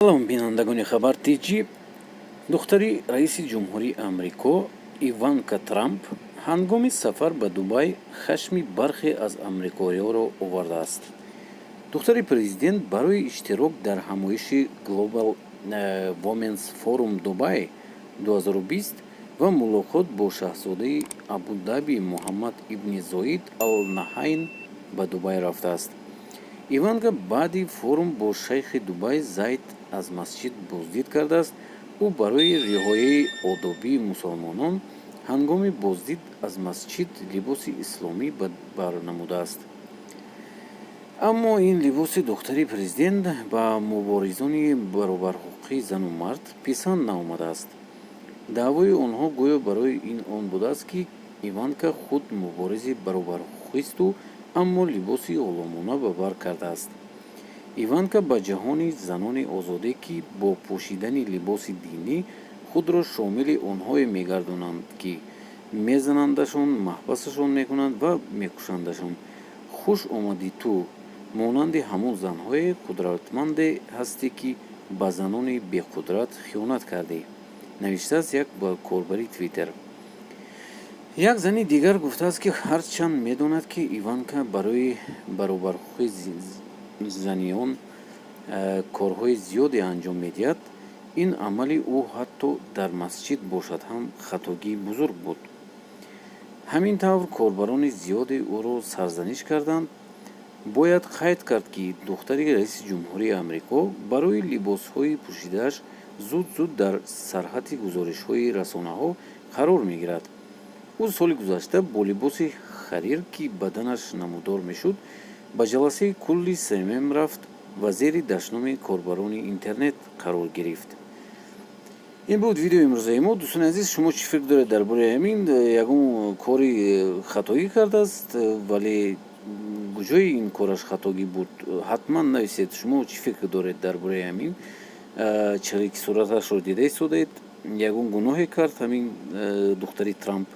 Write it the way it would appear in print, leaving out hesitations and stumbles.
салом бинандагони хабар тиҷи. духтари раиси ҷумҳурии амрико Иванка Трамп ҳангоми сафар ба Дубай хашми бархе аз амрикоиёро овардааст. духтари президент барои иштирок дар ҳамоиши Global Women's Forum Dubai 2020 ва мулоқот бо шаҳзодаи Абу-Даби Муҳаммад ибни Зоид ал-Наҳян ба Дубай рафтааст. иванка баъди форум бо шайхи Дубай Заид аз масҷид боздид кардааст. ӯ барои риҳояи одобии мусулмонон ҳангоми боздид аз масҷид либоси исломӣ барнамудааст. аммо ин либоси духтари президент ба муборизони баробарҳуқуқи зану мард писанд наомадааст. даъвои онҳо гӯё барои ин он будааст, ки иванка худ муборизи баробарҳуқуқисту аммо либоси ғуломона ба бар кардааст. иванка ба ҷаҳони занони озоде, ки бо пӯшидани либоси динӣ худро шомили онҳое мегардонанд, ки мезанандашон, маҳбасашон мекунанд ва мекушандашон, хуш омадӣ ту монанди ҳамон занҳое қудратманде ҳастӣ, ки ба занони беқудрат хиёнат кардӣ, навиштааст як ба корбари Твиттер. як зани дигар гуфтааст, ки ҳарчанд медонад, ки иванка барои баробарҳуқуқи заниён корҳои зиёде анҷом медиҳад, ин амали ӯ ҳатто дар масҷид бошад ҳам хатогии бузург буд. ҳамин тавр корбарони зиёде ӯро сарзаниш карданд. бояд қайд кард, ки духтари раиси ҷумҳурии амрико барои либосҳои пӯшидааш зуд дар сарҳати гузоришҳои расонаҳо қарор мегирад. ӯ соли гузашта бо либоси харир, ки баданаш намудор мешуд, ба ҷаласаи кулли СММ рафт ва зери дашноми корбарони интернет қарор гирифт. ин буд видеои имрӯзаи мо. дӯстони азиз, шумо чӣ фикр доред дар бораи ҳамин? ягон кори хатоӣ кардааст, вале куҷои ин кораш хатогӣ буд? ҳатман нависед, шумо чӣ фикр доред дар бораи ҳамин? чаре ки сураташро дида истодаед? ягон гуноҳе кард ҳамин духтари Трамп?